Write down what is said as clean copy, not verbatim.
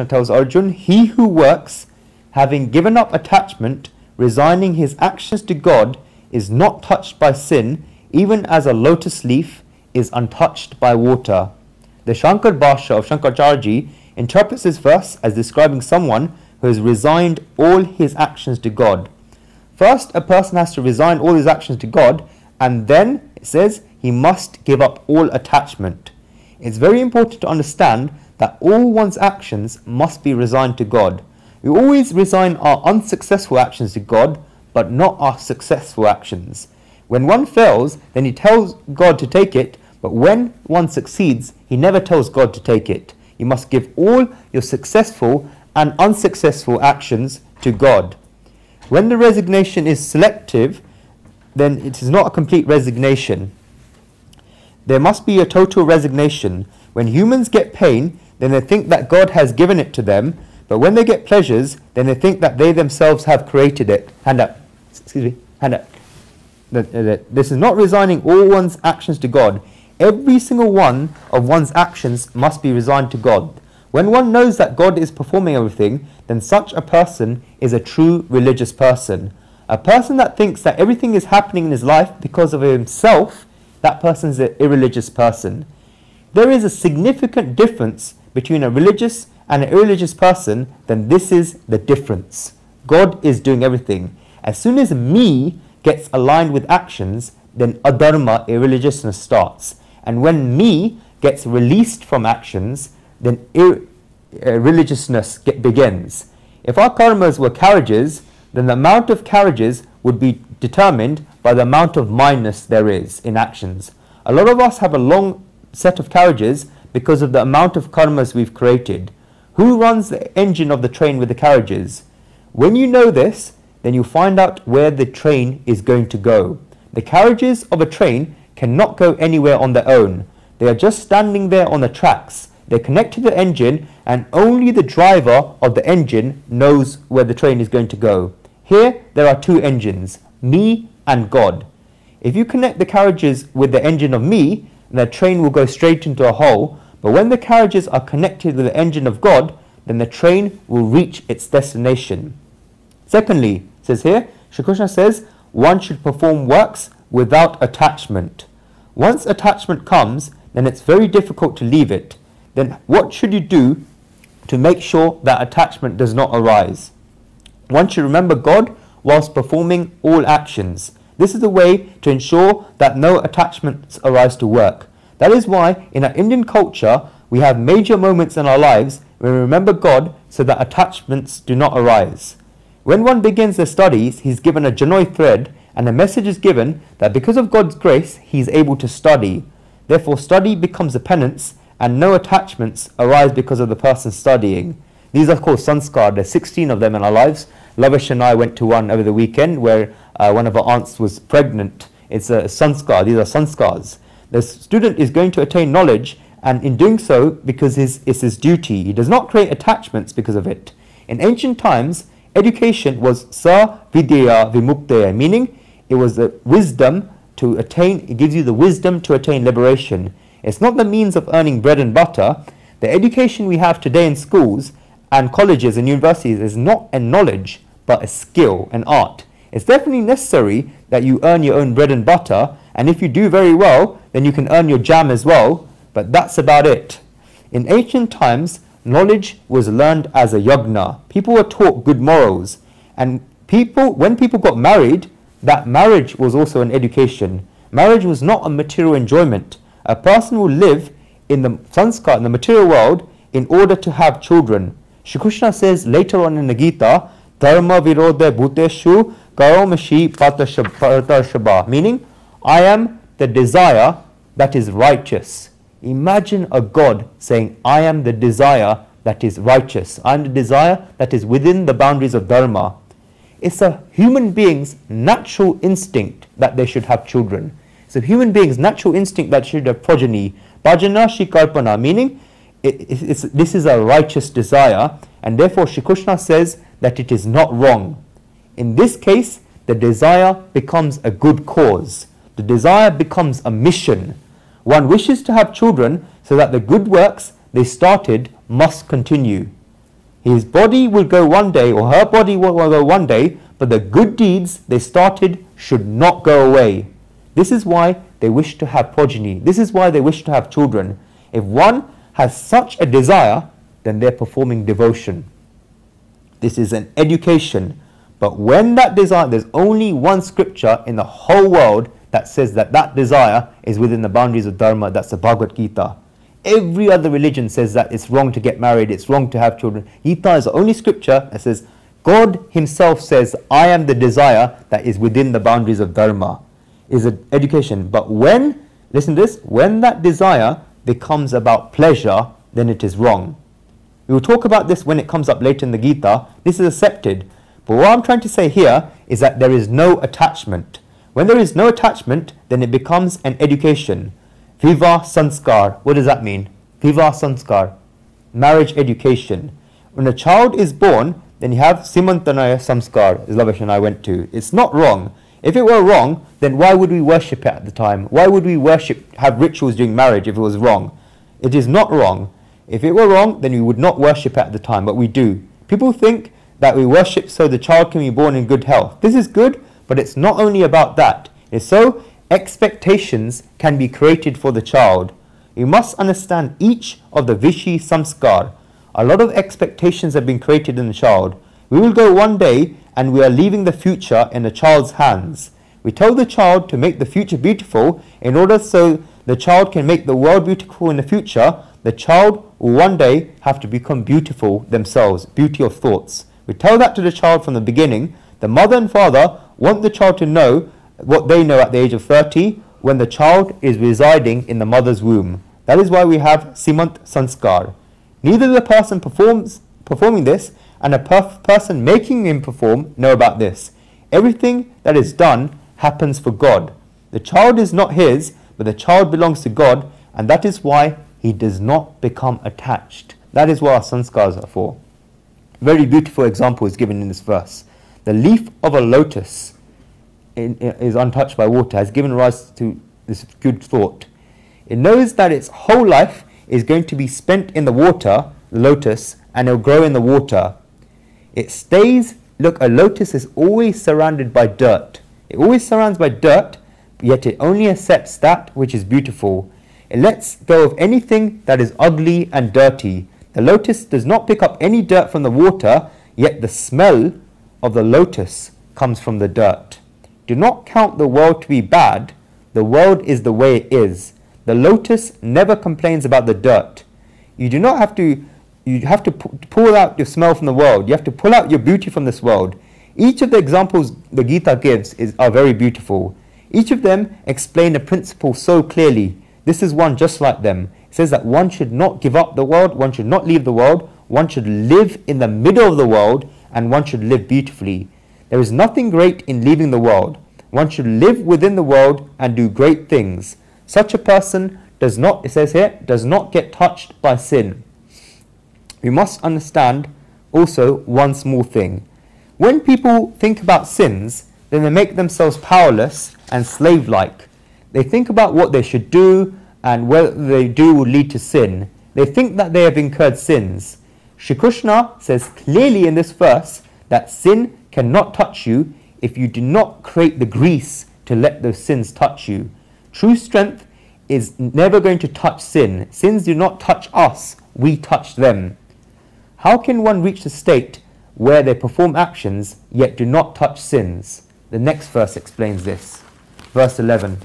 tells Arjun, he who works, having given up attachment, resigning his actions to God, is not touched by sin, even as a lotus leaf is untouched by water. The Shankar Bhashya of Shankaracharya interprets this verse as describing someone who has resigned all his actions to God. First, a person has to resign all his actions to God, and then it says he must give up all attachment. It's very important to understand that all one's actions must be resigned to God. We always resign our unsuccessful actions to God, but not our successful actions. When one fails, then he tells God to take it, but when one succeeds, he never tells God to take it. You must give all your successful and unsuccessful actions to God. When the resignation is selective, then it is not a complete resignation. There must be a total resignation. When humans get pain, then they think that God has given it to them, but when they get pleasures, then they think that they themselves have created it. Hand up. Excuse me. Hand up. This is not resigning all one's actions to God. Every single one of one's actions must be resigned to God. When one knows that God is performing everything, then such a person is a true religious person. A person that thinks that everything is happening in his life because of himself, that person is an irreligious person. There is a significant difference between a religious and an irreligious person, then this is the difference. God is doing everything. As soon as me gets aligned with actions, then adharma, irreligiousness, starts. And when me gets released from actions, then religiousness begins. If our karmas were carriages, then the amount of carriages would be determined by the amount of mindness there is in actions. A lot of us have a long set of carriages because of the amount of karmas we've created. Who runs the engine of the train with the carriages? When you know this, then you find out where the train is going to go. The carriages of a train cannot go anywhere on their own. They are just standing there on the tracks. They connect to the engine, and only the driver of the engine knows where the train is going to go. Here there are two engines, me and God. If you connect the carriages with the engine of me, the train will go straight into a hole, but when the carriages are connected with the engine of God, then the train will reach its destination. Secondly, it says here, Shri Krishna says, one should perform works without attachment. Once attachment comes, then it's very difficult to leave it. Then what should you do to make sure that attachment does not arise? One should remember God whilst performing all actions. This is the way to ensure that no attachments arise to work. That is why in our Indian culture, we have major moments in our lives when we remember God so that attachments do not arise. When one begins their studies, he is given a Janoi thread, and a message is given that because of God's grace, he is able to study. Therefore, study becomes a penance, and no attachments arise because of the person studying. These are called sanskar. There are 16 of them in our lives. Lavish and I went to one over the weekend where one of our aunts was pregnant. It's a sanskar. These are sanskars. The student is going to attain knowledge, and in doing so, because it's his duty, he does not create attachments because of it. In ancient times, education was sa vidya vimukteya, meaning it was the wisdom to attain, it gives you the wisdom to attain liberation. It's not the means of earning bread and butter. The education we have today in schools and colleges and universities is not a knowledge, but a skill, an art. It's definitely necessary that you earn your own bread and butter, and if you do very well, then you can earn your jam as well, but that's about it. In ancient times, knowledge was learned as a yagna. People were taught good morals, and when people got married, that marriage was also an education. Marriage was not a material enjoyment. A person will live in the sanskar, in the material world, in order to have children. Shri Krishna says later on in the Gita, Dharma virodha bhuteshu karomashi patashabha, meaning, I am the desire that is righteous. Imagine a God saying, I am the desire that is righteous. I am the desire that is within the boundaries of dharma. It's a human being's natural instinct that they should have children. It's a human being's natural instinct that should have progeny. Bhajana shikarpana, meaning this is a righteous desire, and therefore Shri Krishna says that it is not wrong. In this case, the desire becomes a good cause. The desire becomes a mission. One wishes to have children so that the good works they started must continue. His body will go one day, or her body will go one day, but the good deeds they started should not go away. This is why they wish to have progeny. This is why they wish to have children. If one has such a desire, then they're performing devotion. This is an education. But when that desire, there's only one scripture in the whole world that says that that desire is within the boundaries of Dharma. That's the Bhagavad Gita. Every other religion says that it's wrong to get married, it's wrong to have children. Gita is the only scripture that says God himself says, I am the desire that is within the boundaries of Dharma. Is an education. But when, listen to this, when that desire becomes about pleasure, then it is wrong. We will talk about this when it comes up later in the Gita. This is accepted. But what I'm trying to say here is that there is no attachment. When there is no attachment, then it becomes an education. Viva Sanskar. What does that mean? Viva Sanskar. Marriage education. When a child is born, then you have Simantanaya Samskar, as Lavesh and I went to. It's not wrong. If it were wrong, then why would we worship it at the time? Why would we have rituals during marriage if it was wrong? It is not wrong. If it were wrong, then we would not worship at the time, but we do. People think that we worship so the child can be born in good health. This is good, but it's not only about that. It's so expectations can be created for the child. You must understand each of the Vishi Samskar. A lot of expectations have been created in the child. We will go one day and we are leaving the future in the child's hands. We tell the child to make the future beautiful in order so the child can make the world beautiful in the future. The child will one day have to become beautiful themselves, beauty of thoughts. We tell that to the child from the beginning. The mother and father want the child to know what they know at the age of 30 when the child is residing in the mother's womb. That is why we have Simant Sanskar. Neither the person performing this and a person making him perform know about this. Everything that is done happens for God. The child is not his, but the child belongs to God, and that is why he does not become attached. That is what our sanskars are for. A very beautiful example is given in this verse. The leaf of a lotus is untouched by water, has given rise to this good thought. It knows that its whole life is going to be spent in the water, the lotus, and it will grow in the water. It stays, look, a lotus is always surrounded by dirt. It always surrounds by dirt, yet it only accepts that which is beautiful. It lets go of anything that is ugly and dirty. The lotus does not pick up any dirt from the water, yet the smell of the lotus comes from the dirt. Do not count the world to be bad. The world is the way it is. The lotus never complains about the dirt. You have to pull out your smell from the world. You have to pull out your beauty from this world. Each of the examples the Gita gives are very beautiful. Each of them explain a principle so clearly. This is one just like them. It says that one should not give up the world, one should not leave the world, one should live in the middle of the world, and one should live beautifully. There is nothing great in leaving the world. One should live within the world and do great things. Such a person does not, it says here, does not get touched by sin. We must understand also one small thing. When people think about sins, then they make themselves powerless and slave-like. They think about what they should do and whether they do will lead to sin. They think that they have incurred sins. Shri Krishna says clearly in this verse that sin cannot touch you if you do not create the grease to let those sins touch you. True strength is never going to touch sin. Sins do not touch us, we touch them. How can one reach the state where they perform actions yet do not touch sins? The next verse explains this. Verse 11.